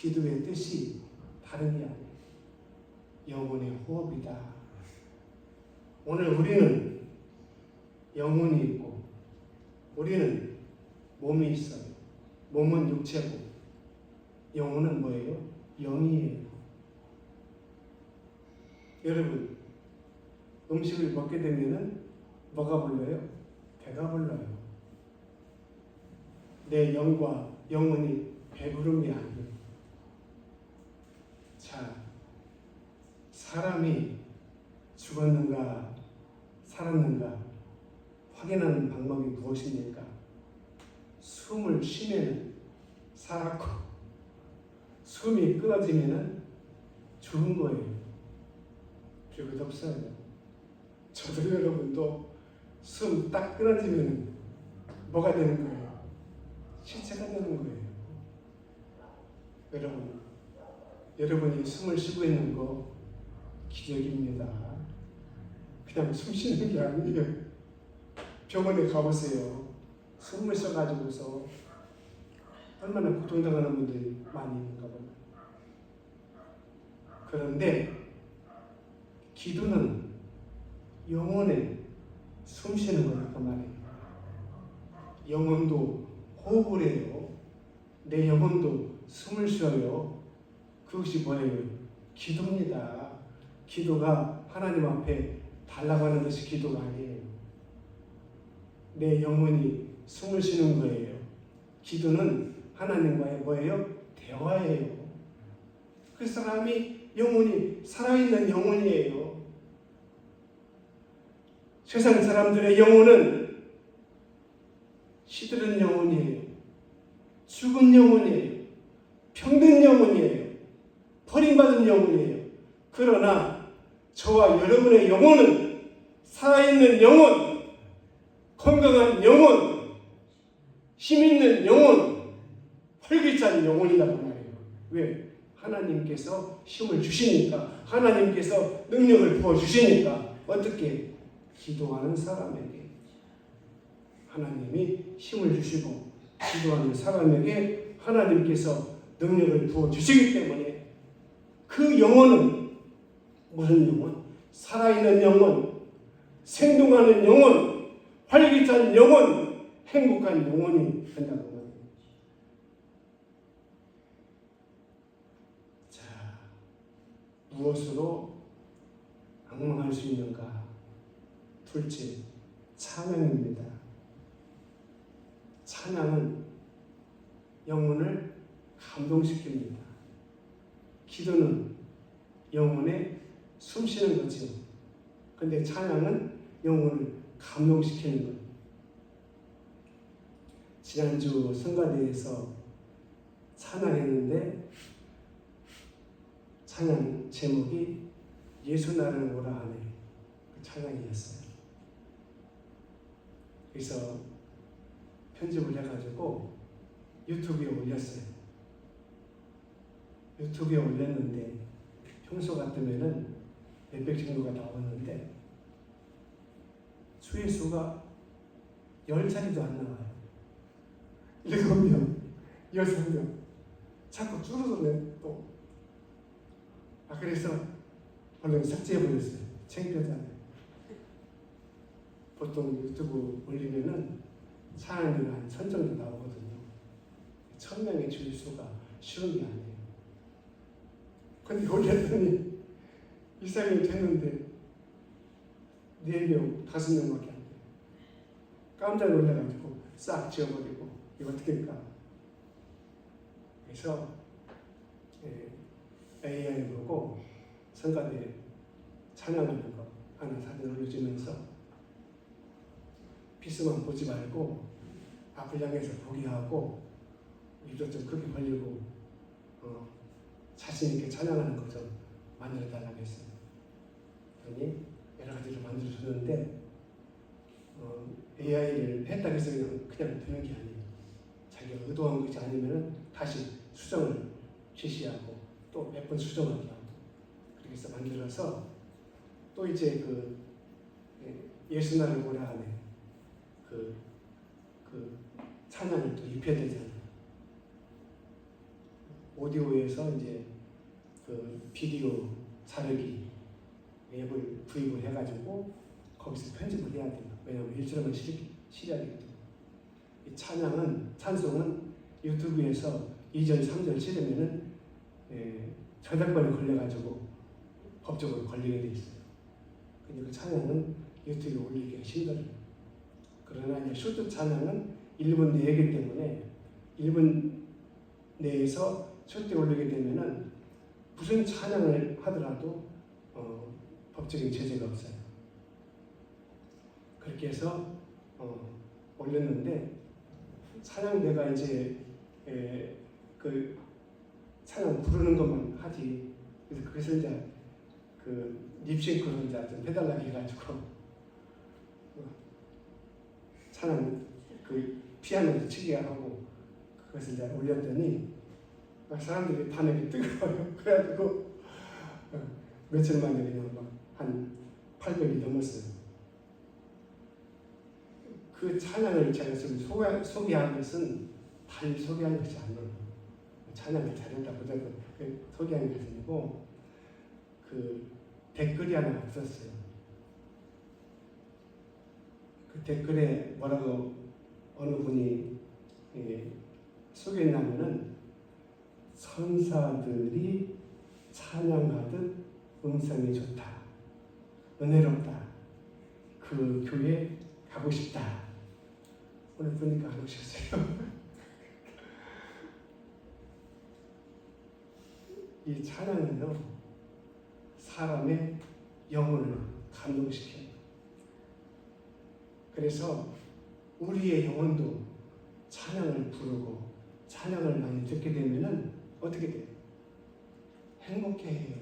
기도의 뜻이 다른 게 아니에요. 영혼의 호흡이다. 오늘 우리는 영혼이 있고 우리는 몸이 있어요. 몸은 육체고 영혼은 뭐예요? 영이에요. 여러분, 음식을 먹게 되면은 뭐가 불러요? 배가 불러요. 내 영과 영혼이 배부름이 아니에요. 자, 사람이 죽었는가 살았는가 확인하는 방법이 무엇입니까? 숨을 쉬면 살았고 숨이 끊어지면 죽은 거예요. 별것 없어요. 저도 여러분도 숨 딱 끊어지면 뭐가 되는 거예요? 시체가 되는 거예요. 여러분이 숨을 쉬고 있는 거 기적입니다. 그냥 숨 쉬는 게 아니에요. 병원에 가보세요. 숨을 쉬어가지고서 얼마나 고통당하는 분들이 많이 있는가 봐요. 그런데 기도는 영혼에 숨 쉬는 거다 그 말이에요. 영혼도 호흡을 해요. 내 영혼도 숨을 쉬어요. 그것이 뭐예요? 기도입니다. 기도가 하나님 앞에 달라고 하는 것이 기도가 아니에요. 내 영혼이 숨을 쉬는 거예요. 기도는 하나님과의 뭐예요? 대화예요. 그 사람이 영혼이 살아있는 영혼이에요. 세상 사람들의 영혼은 시들은 영혼이에요. 죽은 영혼이에요. 병든 영혼이에요. 버림받은 영혼이에요. 그러나 저와 여러분의 영혼은 살아있는 영혼, 건강한 영혼, 힘있는 영혼, 활기찬 영혼이라고 말해요. 왜? 하나님께서 힘을 주시니까, 하나님께서 능력을 부어주시니까. 어떻게? 기도하는 사람에게 하나님이 힘을 주시고 기도하는 사람에게 하나님께서 능력을 부어주시기 때문에 그 영혼은 무슨 영혼? 살아있는 영혼, 생동하는 영혼, 활기찬 영혼, 행복한 영혼이 된다고 합니다. 자, 무엇으로 악망할 수 있는가? 둘째, 찬양입니다. 찬양은 영혼을 감동시킵니다. 기도는 영혼에 숨쉬는 거죠. 근데 찬양은 영혼을 감동시키는 거예요. 지난주 성가대에서 찬양했는데 찬양 제목이 예수 나를 오라 하네. 그 찬양이었어요. 그래서 편집을 해가지고 유튜브에 올렸어요. 유튜브에 올렸는데 평소 같으면은 몇백 정도가 나오는데 조회수가 10자리도 안 나와요. 7명, 6명 자꾸 줄어드네 또. 그래서 얼른 삭제해버렸어요. 창피하잖아요. 보통 유튜브 올리면은 찬양이 한 1000 정도 나오거든요. 1000명의 조회수가 쉬운 게 아니에요. 근데 올렸더니 이상이 됐는데 4명, 5명밖에 안 돼요. 깜짝 놀라가지고 싹 지워버리고 이거 어떻게 할까? 그래서 AI 보고 성가대 찬양하는 거 하나 사진 올려주면서 피스만 보지 말고 앞을 향해서 보게 하고 입도 좀 크게 벌리고 자신 있게 찬양하는 거 좀 만들어 달라고 했어요. 그러니 여러 가지를 만들어 줬는데 AI를 했다고 해서 그냥 되는 게 아니에요. 자기가 의도한 것이 아니면 다시 수정을 지시하고 또 몇 번 수정하게 하고 그렇게 해서 만들어서 또 이제 그 예수 나를 보라 하네 그 찬양을 또 입혀야 되잖아요. 오디오에서 이제 그 비디오 자르기 앱을 구입을 해가지고 거기서 편집을 해야 돼요. 왜냐하면 일주일만 실어야 되기 때문에. 이 찬송은 유튜브에서 2절, 3절 실으면은 저작권에 걸려가지고 법적으로 걸리게 돼 있어요. 근데 그 찬양은 유튜브에 올리기가 힘들어요. 그러나 이제 쇼트 찬양은 1분 내이기 때문에 1분 내에서 쇼트에 올리게 되면은 무슨 찬양을 하더라도 법적인 제재가 없어요. 그렇게 해서 올렸는데 찬양대가 이제 그 찬양 부르는 것만 하지. 그래서 이제 그 립싱크로 이제 좀 해달라고 해가지고 찬양 그 피아노도 치게 하고 그것을 이제 올렸더니 사람들이 반응이 뜨거워요. 그래가지고 며칠 만에 그냥 막 한 800이 넘었어요. 그 찬양을 제가 지금 소개한 것은 달리 소개한 것이 아니에요. 찬양을 잘한다고 소개한 것이 아니고 그 댓글이 하나 없었어요. 그 댓글에 뭐라고 어느 분이 소개했냐면은 선사들이 찬양하듯 음성이 좋다. 은혜롭다. 그 교회 가고 싶다. 오늘 보니까 안 오셨어요. 이 찬양은요, 사람의 영혼을 감동시켜요. 그래서 우리의 영혼도 찬양을 부르고 찬양을 많이 듣게 되면은 어떻게 돼요? 행복해해요.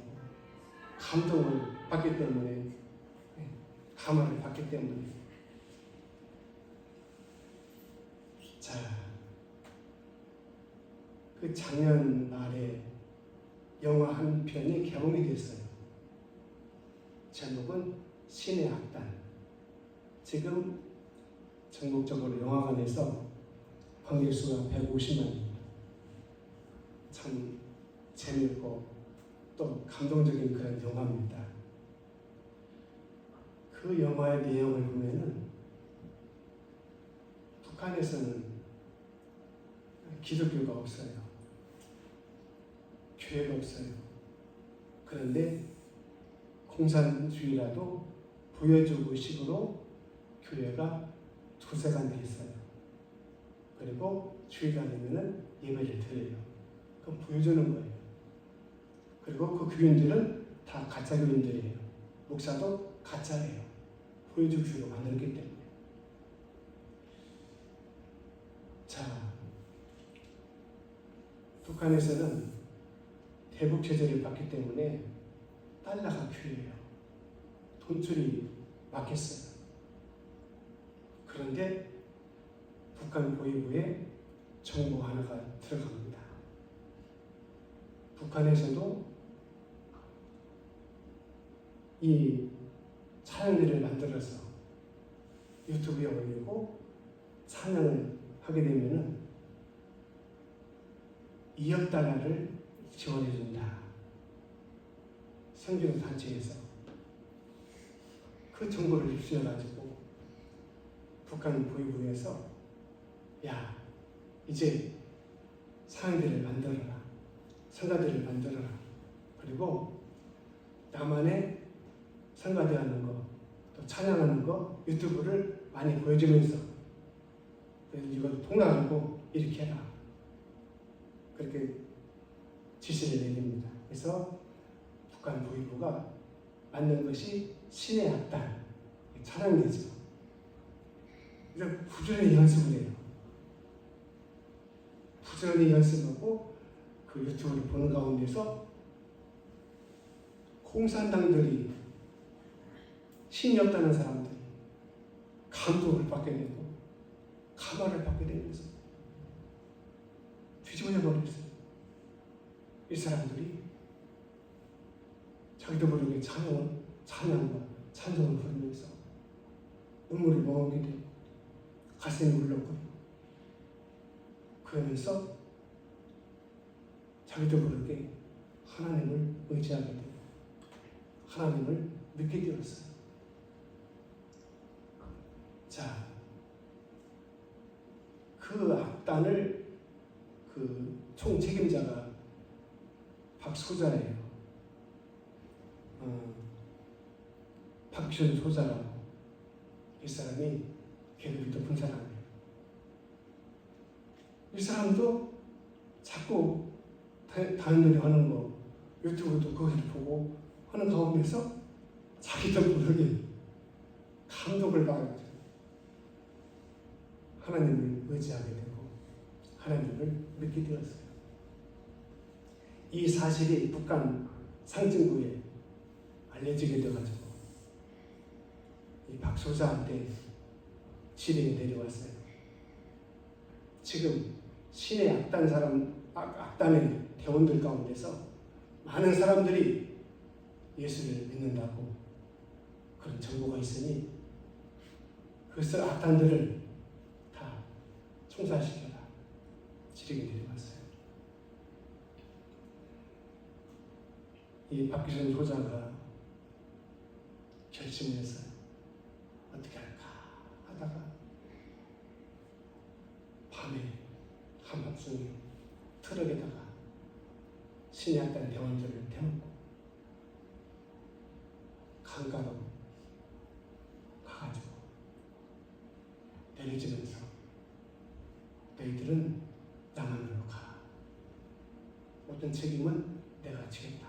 감동을 받기 때문에, 감화를 받기 때문에. 자, 그 작년 말에 영화 한 편이 개봉이 됐어요. 제목은 신의 악단. 지금 전국적으로 영화관에서 관객수가 150만입니다. 참 재밌고 또 감동적인 그런 영화입니다. 그 영화의 내용을 보면은 북한에서는 기독교가 없어요. 교회가 없어요. 그런데 공산주의라도 보여주고 의식으로 교회가 두세 군데 있어요. 그리고 주일 다니면은 예배를 드려요. 그럼 보여주는 거예요. 그리고 그 교인들은 다 가짜 교인들이에요. 목사도 가짜예요. 보여주기 위해서 만들었기 때문에. 자, 북한에서는 대북 제재를 받기 때문에 달러가 필요해요. 돈줄이 막혔어요. 그런데 북한 보위부에 정보 하나가 들어갑니다. 북한에서도 이 찬양들을 만들어서 유튜브에 올리고 찬양을 하게 되면은 2억 달러를 지원해준다. 선교 단체에서 그 정보를 입수해가지고 북한 보위부에서 야, 이제 사람들을 만들어라. 성가대를 만들어라. 그리고 나만의 성가대하는 거, 또 찬양하는 거 유튜브를 많이 보여주면서 이걸 통합하고 이렇게 해라. 그렇게 지시를 내립니다. 그래서 북한 보위부가 만든 것이 신의 악단, 찬양대죠. 그래서 부지런히 연습을 해요. 부지런히 연습하고 그 유튜브를 보는 가운데서 공산당들이 신이 없다는 사람들이 감동을 받게 되고 감화를 받게 되면서 뒤집어져 버렸어요. 이 사람들이 자기도 모르게 찬양과 찬송을 부르면서 눈물이 머금게 되고 가슴이 울렁거리고 그러면서 자기도 모르게 하나님을 의지하게 되고 하나님을 믿게 되었어요. 자, 그 악단을 그 총책임자가 박소자예요. 박준 소자라고. 이 사람이 계급이 높은 사람이에요. 이 사람도 자꾸 다른 일을 하는 거 유튜브도 그걸 보고 하는 가운데서 자기도 모르게 감동을 받아가지고 하나님을 의지하게 되고 하나님을 믿게 되었어요. 이 사실이 북한 상진구에 알려지게 되어가지고 이 박소자한테 지령이 내려왔어요. 지금 신의 악단의 대원들 가운데서 많은 사람들이 예수를 믿는다고 그런 정보가 있으니 그것을 악단들을 다 총살시켜라 지령이 내려왔어요. 이 박기준 소장가 결심을 했어요. 어떻게 할까 하다가 밤에 한밤중에 트럭에다가 신의 악단 대원들을 태우고 강가로 가가지고 내려지면서 너희들은 나만으로 가. 어떤 책임은 내가 지겠다.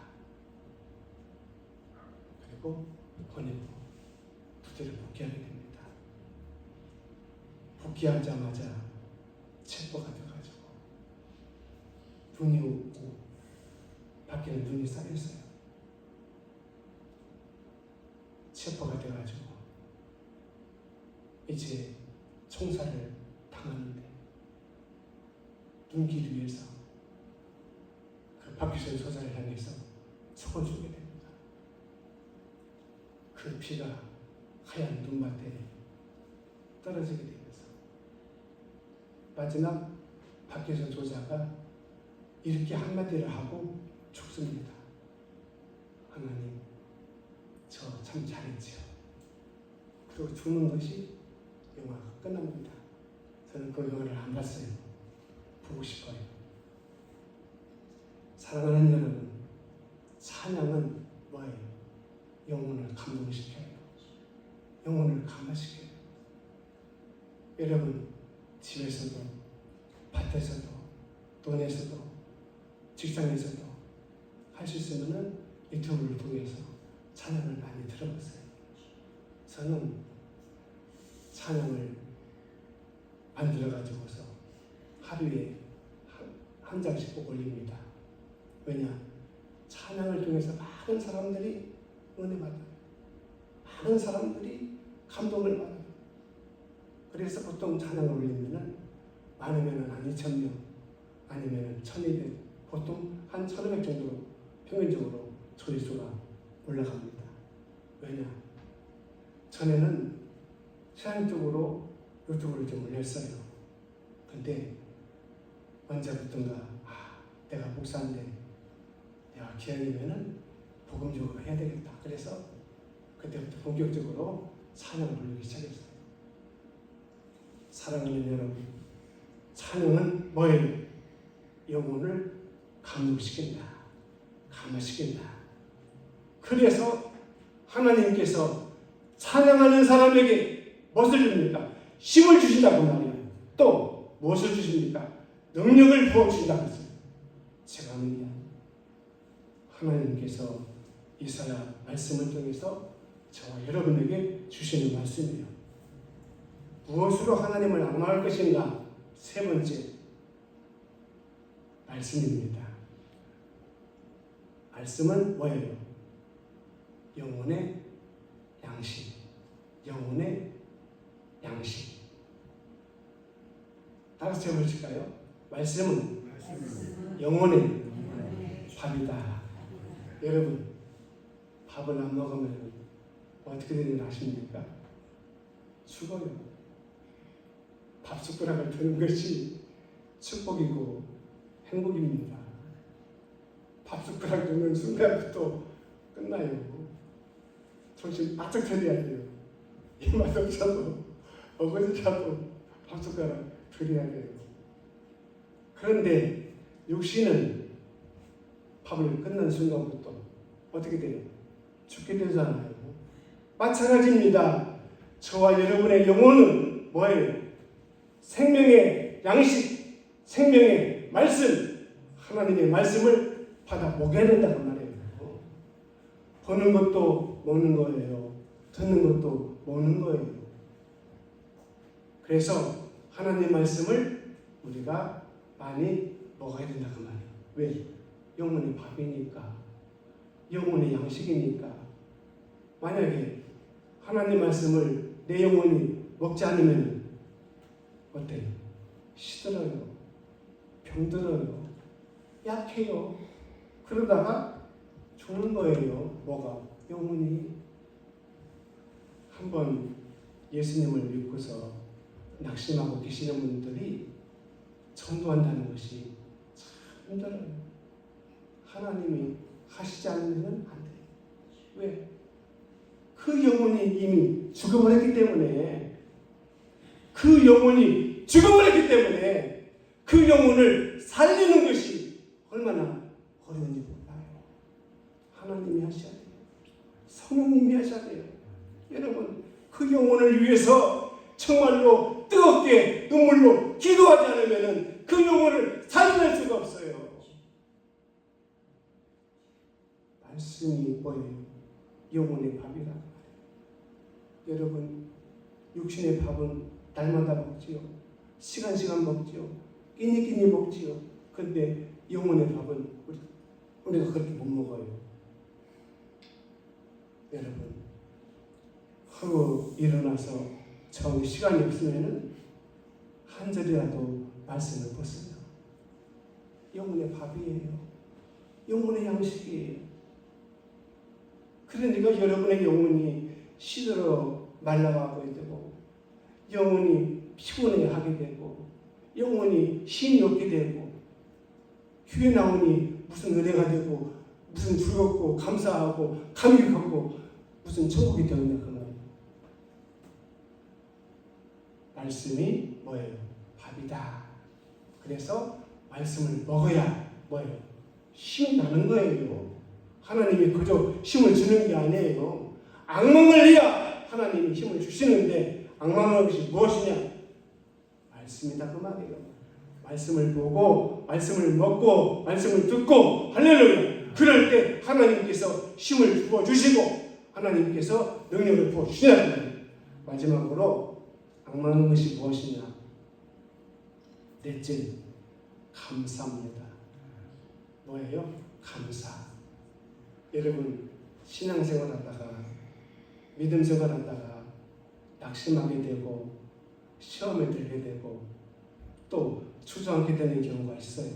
그리고 보내고 부대를 복귀하게 됩니다. 복귀하자마자 체포가 돼가지고 눈이 오고 밖에는 눈이 쌓였어요. 체포가 돼가지고 이제 총살을 당하는데 눈길 위에서 그 박기준 소장을 향해서 총을 쏘게 됩니다. 그 피가 하얀 눈밭에 떨어지게 되면서 마지막 박기준 소장가 이렇게 한마디를 하고 죽습니다. 하나님, 저 참 잘했지요. 그리고 죽는 것이 영화가 끝납니다. 저는 그 영화를 안 봤어요. 보고 싶어요. 사랑하는 여러분, 찬양은 뭐예요? 영혼을 감동시켜요. 영혼을 감화시켜요. 여러분, 집에서도, 밭에서도, 돈에서도, 직장에서도 할 수 있으면 유튜브를 통해서 찬양을 많이 들어봤어요. 저는 찬양을 만들어가지고서 하루에 한 장씩 꼭 올립니다. 왜냐? 찬양을 통해서 많은 사람들이 은혜 받아요. 많은 사람들이 감동을 받아요. 그래서 보통 찬양을 올리면은 많으면 한 2,000명, 아니면 1,200, 보통 한 1,500 정도로 평균적으로 조회수가 올라갑니다. 왜냐? 전에는 신앙적으로 유튜브를 좀 올렸어요. 근데 언제부턴가 내가 목사인데 내가 기왕이면은 복음적으로 해야 되겠다. 그래서 그때부터 본격적으로 찬양을 올리기 시작했어요. 사랑하는 여러분, 찬양은 뭐예요? 영혼을 감동시킨다. 감화시킨다. 그래서 하나님께서 찬양하는 사람에게 무엇을 줍니까? 힘을 주신다고 말이에요. 또 무엇을 주십니까? 능력을 부어주신다고 했어요. 제가 합니다. 하나님께서 이사야 말씀을 통해서 저와 여러분에게 주시는 말씀이에요. 무엇으로 하나님을 악마할 것인가? 세 번째 말씀입니다. 말씀은 뭐예요? 영혼의 양식. 영혼의 양식. 다 같이 해보실까요? 말씀은 영혼의 밥이다. 여러분, 밥을 안 먹으면 어떻게 되는 줄 아십니까? 죽어요. 밥 숟가락을 드는 것이 축복이고 행복입니다. 밥숟가락 넣는 순간부터 끝나요. 정신 바짝 차려야 돼요. 입맛 없어도 어거지라도 밥숟가락 드려야 돼요. 그런데 육신은 밥을 끝난 순간부터 어떻게 돼요? 죽게 되잖아요. 마찬가지입니다. 저와 여러분의 영혼은 뭐예요? 생명의 양식, 생명의 말씀, 하나님의 말씀을 받아 먹여야 된다고 말해요. 보는 것도 먹는 거예요. 듣는 것도 먹는 거예요. 그래서 하나님 말씀을 우리가 많이 먹어야 된다고 말해요. 왜? 영혼의 밥이니까, 영혼의 양식이니까. 만약에 하나님 말씀을 내 영혼이 먹지 않으면 어때요? 시들어요. 병들어요. 약해요. 그러다가 죽는 거예요. 뭐가? 영혼이. 한번 예수님을 믿고서 낙심하고 계시는 분들이 전도한다는 것이 참 힘들어요. 하나님이 하시지 않으면 안 돼요. 왜? 그 영혼이 이미 죽어버렸기 때문에, 그 영혼이 죽어버렸기 때문에 그 영혼을 살리는 것이 얼마나 어려운지 몰라요. 하나님이 하셔야 돼요. 성령님이 하셔야 돼요. 여러분, 그 영혼을 위해서 정말로 뜨겁게 눈물로 기도하지 않으면 그 영혼을 살려낼 수가 없어요. 말씀이 뭐예요? 영혼의 밥이라. 여러분, 육신의 밥은 날마다 먹지요. 시간 먹지요. 끼니 먹지요. 근데 영혼의 밥은 우리가 그렇게 못 먹어요. 여러분, 하루 일어나서 정 시간이 없으면은 한 절이라도 말씀을 보세요. 영혼의 밥이에요. 영혼의 양식이에요. 그러니까 여러분의 영혼이 시들어 말라가고 되고, 영혼이 피곤해하게 되고, 영혼이 힘이 없게 되고, 교회 나오니 무슨 은혜가 되고, 무슨 즐겁고 감사하고 감격하고 무슨 천국이 되었냐 그 말이에요. 말씀이 뭐예요? 밥이다. 그래서 말씀을 먹어야 뭐예요? 힘이 나는 거예요. 하나님이 그저 힘을 주는 게 아니에요. 악몽을 해야 하나님이 힘을 주시는데, 악몽하는 것이 무엇이냐? 말씀이다 그 말이에요. 말씀을 보고 말씀을 먹고 말씀을 듣고 할렐루야. 그럴 때 하나님께서 힘을 부어주시고 하나님께서 능력을 부어주시냐. 마지막으로 악망하는 것이 무엇이냐? 넷째, 감사입니다. 뭐예요? 감사. 여러분, 신앙생활 하다가 믿음생활 하다가 낙심하게 되고 시험에 들게 되고 또 주저앉게 되는 경우가 있어요.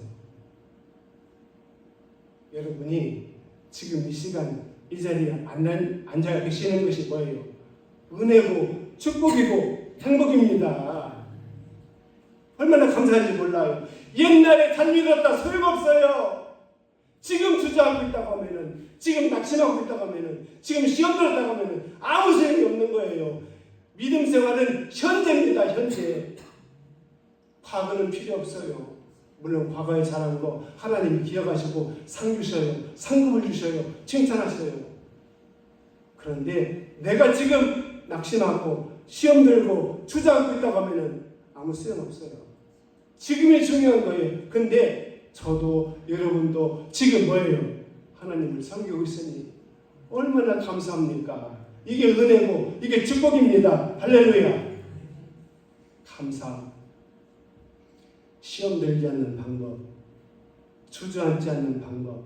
여러분이 지금 이 시간 이 자리에 앉아 계시는 것이 뭐예요? 은혜고 축복이고 행복입니다. 얼마나 감사한지 몰라요. 옛날에 잘 믿었다 소용없어요. 지금 주저하고 있다고 하면은, 지금 낙심하고 있다고 하면은, 지금 시험 들었다고 하면은 아무 소용이 없는 거예요. 믿음 생활은 현재입니다. 현재. 과거는 필요 없어요. 물론 과거에 잘한 거 하나님이 기억하시고 상 주셔요. 상급을 주셔요. 칭찬하셔요. 그런데 내가 지금 낙심하고 시험 들고 주저앉고 있다고 하면은 아무 소용없어요. 지금이 중요한 거예요. 근데 저도 여러분도 지금 뭐예요? 하나님을 섬기고 있으니 얼마나 감사합니까? 이게 은혜고 이게 축복입니다. 할렐루야. 감사. 시험 들지 않는 방법, 주저앉지 않는 방법,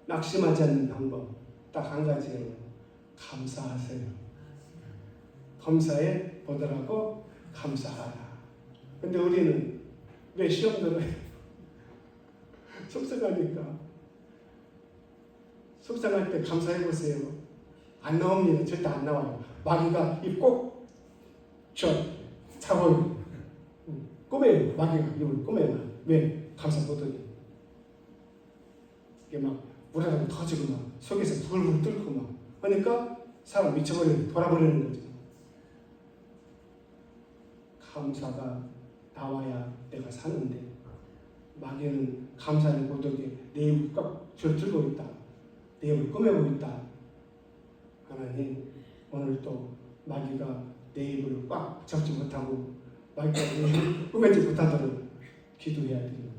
낙심하지 않는 방법 딱 한 가지예요. 감사하세요. 검사에 보더라고 감사하라. 근데 우리는 왜 시험 들어요? 속상하니까. 속상할 때 감사해보세요. 안 나옵니다. 절대 안 나와요. 마귀가 입 꼭 차고 꼬매요. 마귀가 입을 꼬매요. 왜? 감사 못하니. 이게 막 물에다 터지고 막 속에서 불불 끓고 막 그러니까 사람 미쳐버리는 돌아버리는 거죠. 감사가 나와야 내가 사는데 마귀는 감사를 못하게 내 입을 꽉 쥐어들고 있다. 내 입을 꼬매고 있다. 하나님 오늘 또 마귀가 내 입을 꽉 잡지 못하고 마귀가 내 입을 꼬매지 못하도록 기도해야 됩니다.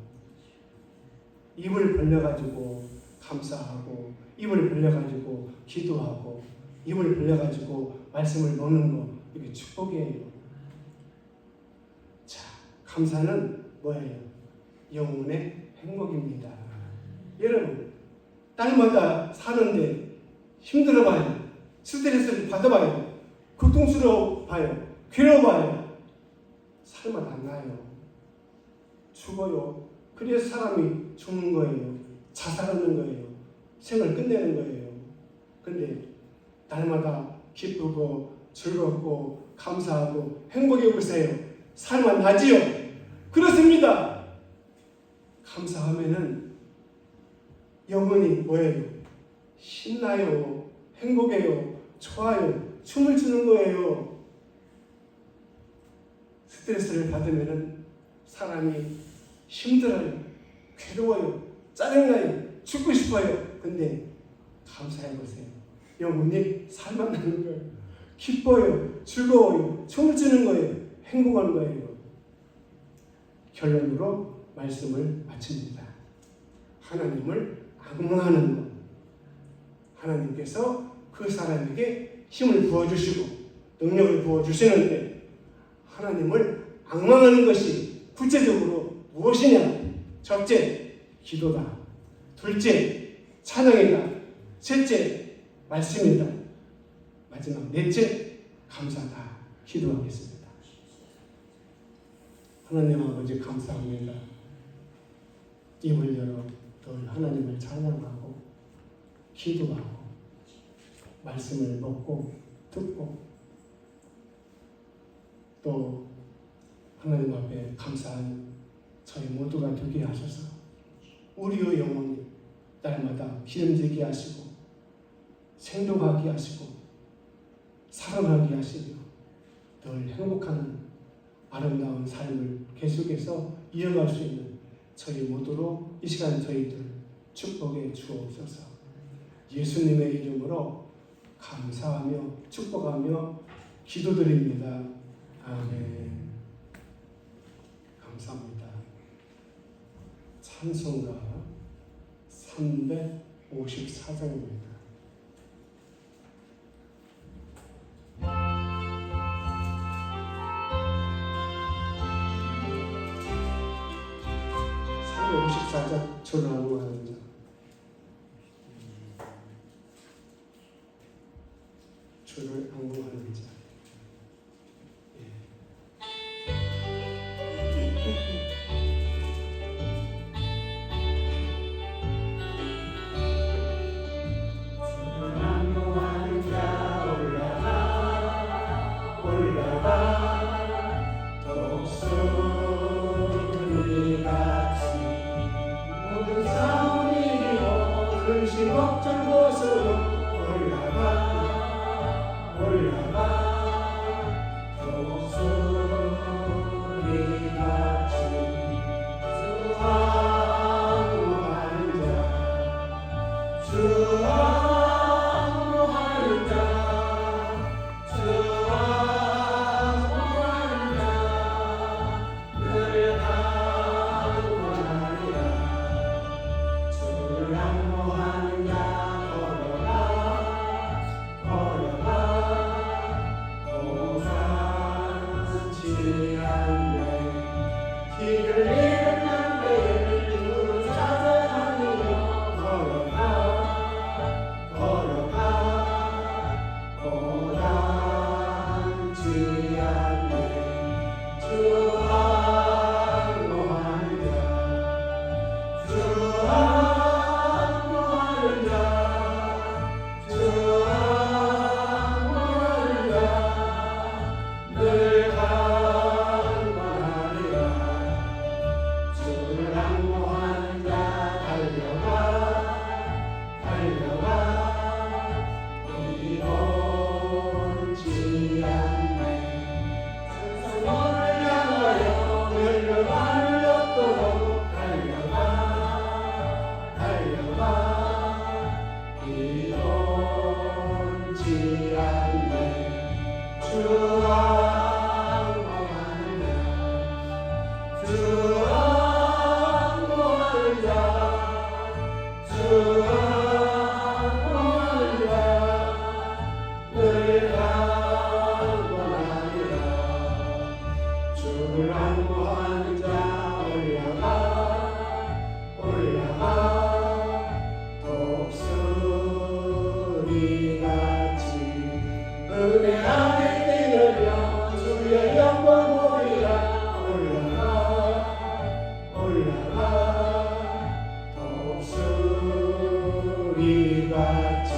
입을 벌려가지고 감사하고 입을 벌려가지고 기도하고 입을 벌려가지고 말씀을 먹는 거 이게 축복이에요. 자, 감사는 뭐예요? 영혼의 행복입니다. 여러분 날마다 사는데 힘들어봐요. 스트레스를 받아봐요. 고통스러워봐요. 괴로워봐요. 살맛 안 나요. 죽어요. 그래서 사람이 죽는 거예요. 자살하는 거예요. 생을 끝내는 거예요. 근데 날마다 기쁘고 즐겁고 감사하고 행복해 보세요. 살맛 나지요? 그렇습니다. 감사하면은 영혼이 뭐예요? 신나요. 행복해요. 좋아요. 춤을 추는 거예요. 스트레스를 받으면은 사람이 힘들어요. 괴로워요. 짜증나요. 죽고 싶어요. 근데 감사해 보세요. 영혼이 살만 나는 거예요. 기뻐요. 즐거워요. 춤을 추는 거예요. 행복한 거예요. 결론으로 말씀을 마칩니다. 하나님을 악망하는 것. 하나님께서 그 사람에게 힘을 부어주시고 능력을 부어주시는데 하나님을 악망하는 것이 구체적으로 무엇이냐? 첫째, 기도다. 둘째, 찬양이다. 셋째, 말씀이다. 마지막 넷째, 감사다. 기도하겠습니다. 하나님 아버지 감사합니다. 입을 열어 늘 하나님을 찬양하고 기도하고 말씀을 먹고 듣고 또 하나님 앞에 감사한 저희 모두가 되게 하셔서 우리의 영혼이 날마다 기름지게 하시고 생동하게 하시고 살아나게 하시며 늘 행복한 아름다운 삶을 계속해서 이어갈 수 있는 저희 모두로 이 시간 저희들 축복해 주옵소서. 예수님의 이름으로 감사하며 축복하며 기도드립니다. 아멘. 감사합니다. 찬송가 354장입니다. 저를 악망하는 자. 주를 악망하는 자. 걱정 벗어 올라가 독수리같이 주 악무하는 자 늘 악무하리라 주를 악무하는 자 길을 잃은 남매를 찾아다니며 걸어가 않네 주 항복하는 자 주 항복하는 자주 항복하는 자늘 항복하리라 주를 항복하는 자 올라가 올라가 독수리같이 은혜 안에 뛰느려 주의 영광 보리라 올라가 올라가 독수리같이